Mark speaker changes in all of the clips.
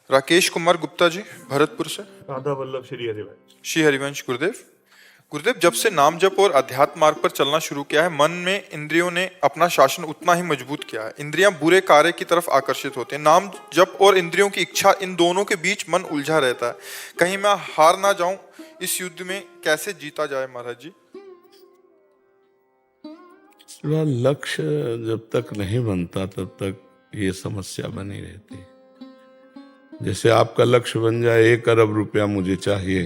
Speaker 1: राकेश कुमार गुप्ता जी, भरतपुर से।
Speaker 2: राधा वल्लभ श्री हरिवंश।
Speaker 1: श्री हरिवंश गुरुदेव। गुरुदेव, जब से नाम जप और अध्यात्म मार्ग पर चलना शुरू किया है, मन में इंद्रियों ने अपना शासन उतना ही मजबूत किया है। इंद्रियां बुरे कार्य की तरफ आकर्षित होते हैं। नाम जप और इंद्रियों की इच्छा, इन दोनों के बीच मन उलझा रहता है। कहीं मैं हार ना जाऊं। इस युद्ध में कैसे जीता जाए महाराज जी?
Speaker 3: लक्ष्य जब तक नहीं बनता तब तक ये समस्या बनी रहती। जैसे आपका लक्ष्य बन जाए 1 अरब रुपया मुझे चाहिए,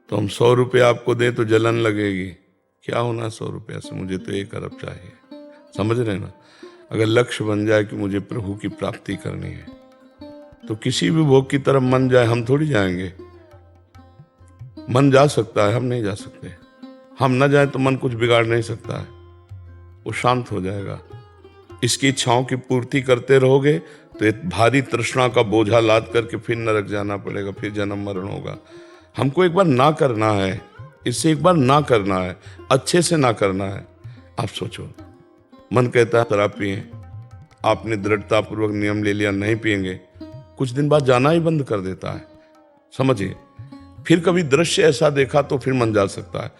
Speaker 3: तो हम 100 रुपया आपको दें तो जलन लगेगी। क्या होना 100 रुपया से, मुझे तो 1 अरब चाहिए। समझ रहे ना? अगर लक्ष्य बन जाए कि मुझे प्रभु की प्राप्ति करनी है, तो किसी भी भोग की तरफ मन जाए, हम थोड़ी जाएंगे। मन जा सकता है, हम नहीं जा सकते। हम ना जाए तो मन कुछ बिगाड़ नहीं सकता है, वो शांत हो जाएगा। इसकी इच्छाओं की पूर्ति करते रहोगे तो एक भारी तृष्णा का बोझा लाद करके फिर नरक जाना पड़ेगा, फिर जन्म मरण होगा। हमको एक बार ना करना है, इससे एक बार ना करना है, अच्छे से ना करना है। आप सोचो, मन कहता है शराब पिए, आपने दृढ़ता पूर्वक नियम ले लिया नहीं पिएंगे, कुछ दिन बाद जाना ही बंद कर देता है। समझिए, फिर कभी दृश्य ऐसा देखा तो फिर मन जा सकता है,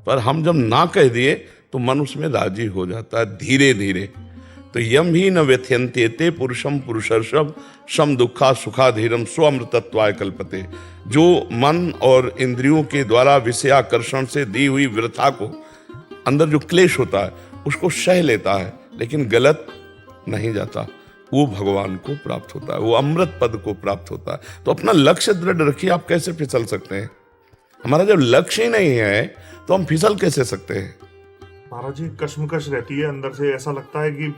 Speaker 3: पर हम जब ना कह दिए तो मन उसमें राजी हो जाता है धीरे धीरे। तो यम ही न व्यथयन्ते ते पुरुषम पुरुषर्षभ सम दुखा सुखाधीरम स्वअमृतत्वाय कल्पते। जो मन और इंद्रियों के द्वारा विषयाकर्षण से दी हुई वृथा को, अंदर जो क्लेश होता है उसको सह लेता है, लेकिन गलत नहीं जाता, वो भगवान को प्राप्त होता है, वो अमृत पद को प्राप्त होता है। तो अपना लक्ष्य दृढ़ रखिए। आप कैसे फिसल सकते हैं? हमारा जब लक्ष्य ही नहीं है तो हम फिसल कैसे सकते हैं?
Speaker 2: महाराज जी, कश्मकश रहती है अंदर से, ऐसा लगता है कि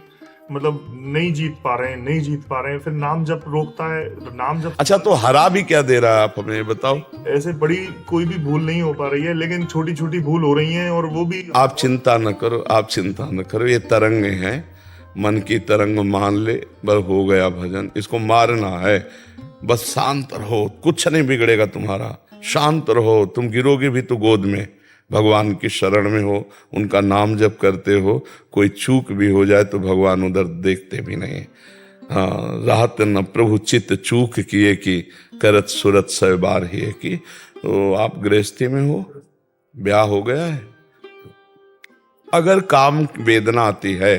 Speaker 2: मतलब नहीं जीत पा रहे हैं, नहीं जीत पा रहे हैं। फिर नाम जप रोकता है, नाम जप।
Speaker 3: अच्छा, तो हरा भी क्या दे रहा है आप हमें बताओ?
Speaker 2: ऐसे बड़ी कोई भी भूल नहीं हो पा रही है, लेकिन छोटी छोटी भूल हो रही हैं, और वो भी।
Speaker 3: आप चिंता न करो, आप चिंता न करो। ये तरंग हैं, मन की तरंग मान ले, बस हो गया भजन। इसको मारना है, बस शांत रहो, कुछ नहीं बिगड़ेगा तुम्हारा। शांत रहो, तुम गिरोगे भी तो गोद में भगवान की शरण में हो, उनका नाम जप करते हो। कोई चूक भी हो जाए तो भगवान उधर देखते भी नहीं। हाँ, राहत न प्रभु चित्त चूक किए कि करत सुरत सै बार ही की। तो आप गृहस्थी में हो, ब्याह हो गया है, अगर काम वेदना आती है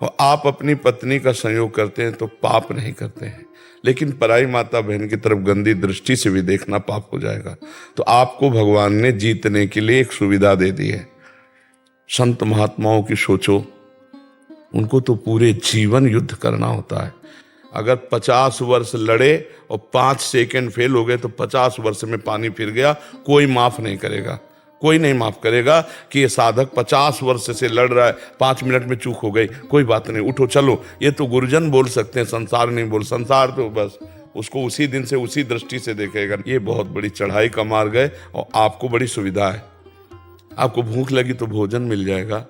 Speaker 3: और आप अपनी पत्नी का संयोग करते हैं तो पाप नहीं करते हैं, लेकिन पराई माता बहन की तरफ गंदी दृष्टि से भी देखना पाप हो जाएगा। तो आपको भगवान ने जीतने के लिए एक सुविधा दे दी है। संत महात्माओं की सोचो, उनको तो पूरे जीवन युद्ध करना होता है। अगर 50 वर्ष लड़े और 5 सेकंड फेल हो गए तो 50 वर्ष में पानी फिर गया, कोई माफ नहीं करेगा। कोई नहीं माफ करेगा कि ये साधक 50 वर्ष से लड़ रहा है, 5 मिनट में चूक हो गई, कोई बात नहीं, उठो चलो। ये तो गुरुजन बोल सकते हैं, संसार नहीं बोल। संसार तो बस उसको उसी दिन से उसी दृष्टि से देखेगा। ये बहुत बड़ी चढ़ाई का मार्ग है, और आपको बड़ी सुविधा है। आपको भूख लगी तो भोजन मिल जाएगा।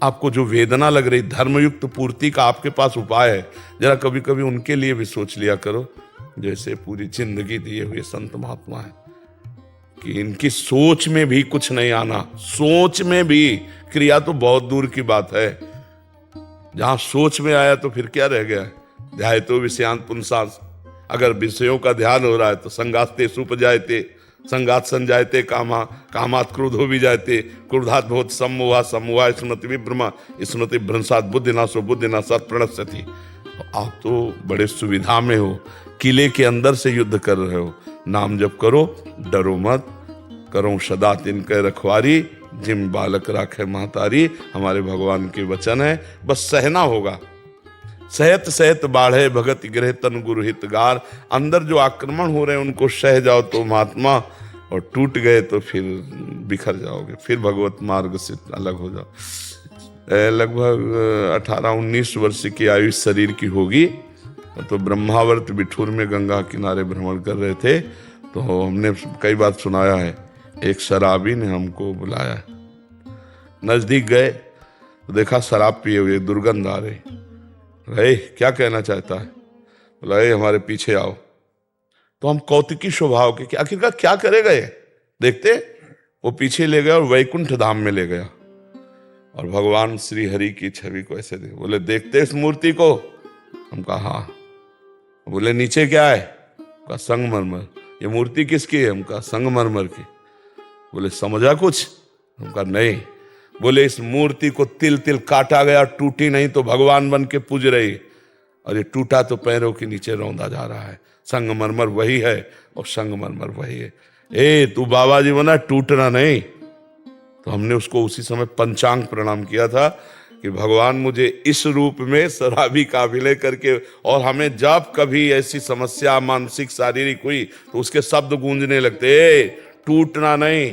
Speaker 3: आपको जो वेदना लग रही, धर्मयुक्त पूर्ति का आपके पास उपाय है। जरा कभी कभी उनके लिए भी सोच लिया करो, जैसे पूरी जिंदगी दिए हुए संत महात्मा है, कि इनकी सोच में भी कुछ नहीं आना। सोच में भी, क्रिया तो बहुत दूर की बात है। जहां सोच में आया तो फिर क्या रह गया? ध्याय तो विषयांत पुंसास। अगर विषयों का ध्यान हो रहा है तो संगास्ते सुपजायते, संगात संजायते कामा, कामात क्रोधो भी जायते, क्रोधात बहुत सम्मोहा, सम्मोहा स्मृति विभ्रमा, स्मृति भ्रंशात बुद्धिनाशो बुद्धिनाशात प्रणश्यति। आप तो बड़े सुविधा में हो, किले के अंदर से युद्ध कर रहे हो। नाम जप करो, डरो मत, करो सदा तिनके रखवारी, जिम बालक राखे महतारी। हमारे भगवान के वचन है, बस सहना होगा। सहत सहत बाढ़े भगत गृह तन गुरु हितगार। अंदर जो आक्रमण हो रहे हैं उनको सह जाओ तो महात्मा, और टूट गए तो फिर बिखर जाओगे, फिर भगवत मार्ग से अलग हो जाओ। लगभग 18-19 वर्ष की आयु शरीर की होगी। तो ब्रह्मावर्त बिठूर में गंगा किनारे भ्रमण कर रहे थे, तो हमने कई बार सुनाया है, एक शराबी ने हमको बुलाया। नजदीक गए तो देखा शराब पिए हुए, दुर्गंध आ रही। रहे क्या कहना चाहता है? बोला, हमारे पीछे आओ। तो हम कौतुकी स्वभाव के, आखिरकार क्या करेगा ये, देखते। वो पीछे ले गया और वैकुंठ धाम में ले गया, और भगवान श्री हरि की छवि को ऐसे बोले, देखते इस मूर्ति को? हम कहा हाँ। बोले, नीचे क्या है? का संगमरमर। ये मूर्ति किसकी है? हमका संगमरमर की। बोले समझा कुछ? हमका नहीं। बोले इस मूर्ति को तिल तिल काटा गया, टूटी नहीं तो भगवान बन के पूज रही, और ये टूटा तो पैरों के नीचे रौंदा जा रहा है। संगमरमर वही है और संगमरमर वही है। ए तू बाबा जी बना, टूटना नहीं। तो हमने उसको उसी समय पंचांग प्रणाम किया था कि भगवान मुझे इस रूप में शराबी काबिले करके, और हमें जब कभी ऐसी समस्या मानसिक शारीरिक हुई तो उसके शब्द गूंजने लगते, ए टूटना नहीं,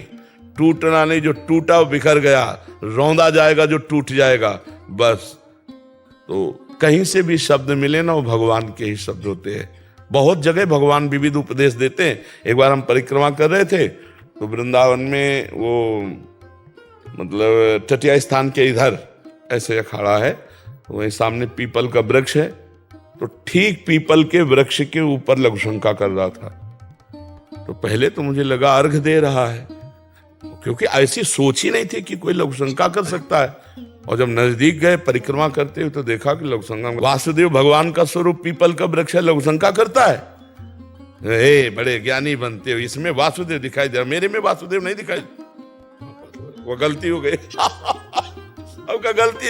Speaker 3: टूटना नहीं, जो टूटा वो बिखर गया, रौंदा जाएगा जो टूट जाएगा बस। तो कहीं से भी शब्द मिले ना, वो भगवान के ही शब्द होते हैं। बहुत जगह भगवान विविध उपदेश देते हैं। एक बार हम परिक्रमा कर रहे थे तो वृंदावन में वो मतलब तटिया स्थान के इधर ऐसे अखाड़ा है, वहीं सामने पीपल का वृक्ष है, तो ठीक पीपल के वृक्ष के ऊपर लघु शंका कर रहा था। तो पहले तो मुझे लगा अर्घ दे रहा है, क्योंकि ऐसी सोच ही नहीं थी कि कोई लघु शंका कर सकता है। और जब नजदीक गए परिक्रमा करते हुए तो देखा कि लघु शंका, वासुदेव भगवान का स्वरूप पीपल का वृक्ष है, लघु शंका करता है। ए बड़े ज्ञानी बनते हो, इसमें वासुदेव दिखाई दे रहा, मेरे में वासुदेव नहीं दिखाई। वो गलती हो गई अब का गलती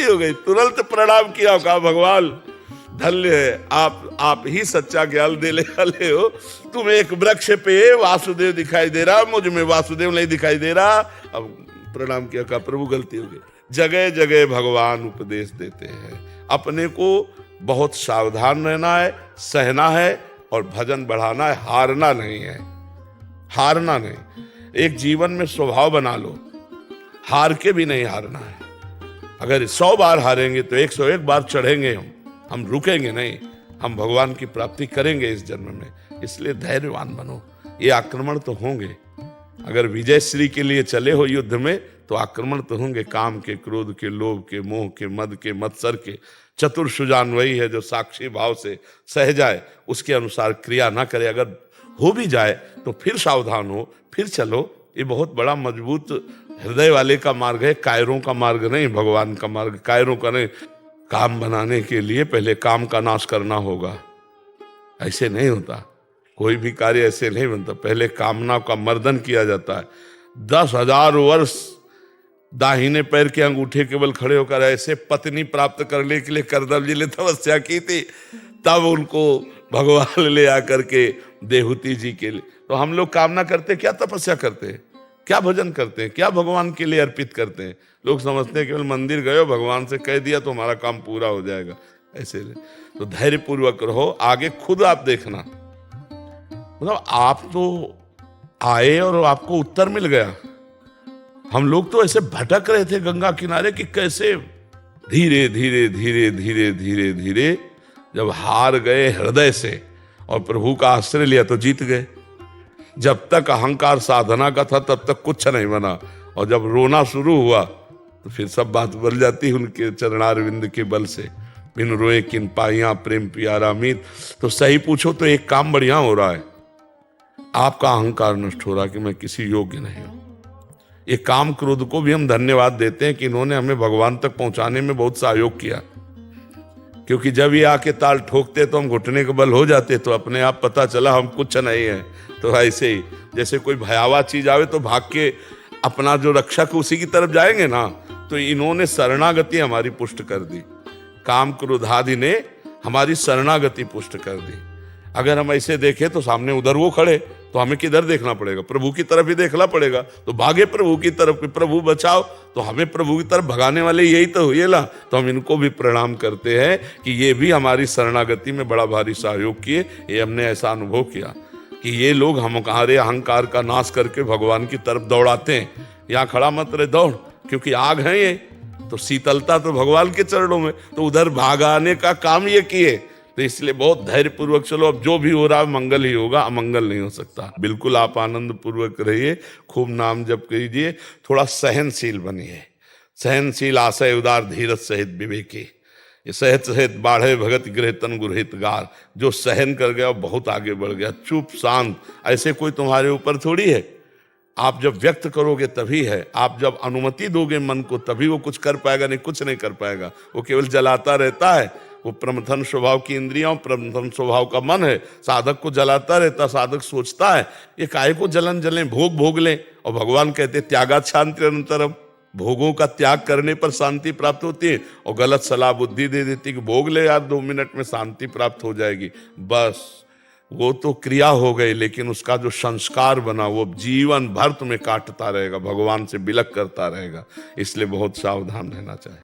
Speaker 3: हो गई। तुरंत प्रणाम किया, कहा भगवान धन्य है, आप ही सच्चा ज्ञान देने वाले हो। तुम एक वृक्ष पे वासुदेव दिखाई दे रहा, मुझ में वासुदेव नहीं दिखाई दे रहा। अब प्रणाम किया, कहा प्रभु गलती हो गई। जगह जगह भगवान उपदेश देते हैं। अपने को बहुत सावधान रहना है, सहना है और भजन बढ़ाना है, हारना नहीं है, हारना नहीं। एक जीवन में स्वभाव बना लो, हार के भी नहीं हारना है। अगर 100 बार हारेंगे तो 101 बार चढ़ेंगे हम रुकेंगे नहीं, हम भगवान की प्राप्ति करेंगे इस जन्म में। इसलिए धैर्यवान बनो। ये आक्रमण तो होंगे, अगर विजय श्री के लिए चले हो युद्ध में तो आक्रमण तो होंगे, काम के, क्रोध के, लोभ के, मोह के, मद के, मत्सर के। चतुर सुजान वही है जो साक्षी भाव से सह जाए, उसके अनुसार क्रिया ना करे। अगर हो भी जाए तो फिर सावधान हो, फिर चलो। ये बहुत बड़ा मजबूत हृदय वाले का मार्ग है, कायरों का मार्ग नहीं, भगवान का मार्ग कायरों का नहीं। काम बनाने के लिए पहले काम का नाश करना होगा, ऐसे नहीं होता। कोई भी कार्य ऐसे नहीं बनता, पहले कामना का मर्दन किया जाता है। 10,000 वर्ष दाहिने पैर के अंगूठे केवल खड़े होकर ऐसे पत्नी प्राप्त करने के लिए करदम जी ने तपस्या की थी, तब उनको भगवान ले आकर के देहूती जी के लिए। तो हम लोग कामना करते, क्या तपस्या करते हैं, क्या भजन करते हैं, क्या भगवान के लिए अर्पित करते हैं। लोग समझते हैं केवल मंदिर गए, भगवान से कह दिया तो हमारा काम पूरा हो जाएगा, ऐसे नहीं। तो धैर्य पूर्वक रहो, आगे खुद आप देखना। मतलब आप तो आए और आपको उत्तर मिल गया। हम लोग तो ऐसे भटक रहे थे गंगा किनारे कि कैसे धीरे धीरे धीरे धीरे धीरे धीरे जब हार गए हृदय से और प्रभु का आश्रय लिया तो जीत गए। जब तक अहंकार साधना का था तब तक कुछ नहीं बना, और जब रोना शुरू हुआ तो फिर सब बात बन जाती है उनके चरणारविंद के बल से। बिन रोए किन पाइया प्रेम प्यारा मीत। तो सही पूछो तो एक काम बढ़िया हो रहा है, आपका अहंकार नष्ट हो रहा है कि मैं किसी योग्य नहीं हूं। ये काम क्रोध को भी हम धन्यवाद देते हैं कि इन्होंने हमें भगवान तक पहुंचाने में बहुत सहयोग किया, क्योंकि जब ये आके ताल ठोकते तो हम घुटने के बल हो जाते, तो अपने आप पता चला हम कुछ नहीं है। तो ऐसे ही जैसे कोई भयावह चीज आवे तो भाग के अपना जो रक्षक उसी की तरफ जाएंगे ना, तो इन्होंने शरणागति हमारी पुष्ट कर दी। काम क्रोधादि ने हमारी शरणागति पुष्ट कर दी। अगर हम ऐसे देखें तो सामने उधर वो खड़े, तो हमें किधर देखना पड़ेगा, प्रभु की तरफ ही देखना पड़ेगा। तो भागे प्रभु की तरफ, प्रभु बचाओ, तो हमें प्रभु की तरफ भगाने वाले यही तो हुए ला। तो हम इनको भी प्रणाम करते हैं कि ये भी हमारी शरणागति में बड़ा भारी सहयोग किए। ये हमने ऐसा अनुभव किया कि ये लोग हमारे अहंकार का नाश करके भगवान की तरफ दौड़ाते हैं। यहाँ खड़ा मत रहे, दौड़, क्योंकि आग है ये, तो शीतलता तो भगवान के चरणों में, तो उधर भागाने का काम ये किए। तो इसलिए बहुत धैर्य पूर्वक चलो। अब जो भी हो रहा है मंगल ही होगा, अमंगल नहीं हो सकता। बिल्कुल आप आनंद पूर्वक रहिए, खूब नाम जप कीजिए, थोड़ा सहनशील बनिए। सहनशील, आशय उदार, धीरज सहित विवेकी। ये सहत सहित बाढ़े भगत गृह तन गुरहित गार। जो सहन कर गया बहुत आगे बढ़ गया। चुप शांत, ऐसे कोई तुम्हारे ऊपर थोड़ी है। आप जब व्यक्त करोगे तभी है, आप जब अनुमति दोगे मन को तभी वो कुछ कर पाएगा, नहीं कुछ नहीं कर पाएगा। वो केवल जलाता रहता है, वो प्रमथन स्वभाव की इंद्रियां, प्रमथन स्वभाव का मन है, साधक को जलाता रहता। साधक सोचता है ये काहे को जलन जलें, भोग भोग लें। और भगवान कहते त्यागात शांति अनंतरम, भोगों का त्याग करने पर शांति प्राप्त होती है। और गलत सलाह बुद्धि दे देती कि भोग ले यार 2 मिनट में शांति प्राप्त हो जाएगी। बस वो तो क्रिया हो गई, लेकिन उसका जो संस्कार बना वो जीवन भर तुम्हें काटता रहेगा, भगवान से बिलक करता रहेगा। इसलिए बहुत सावधान रहना चाहिए।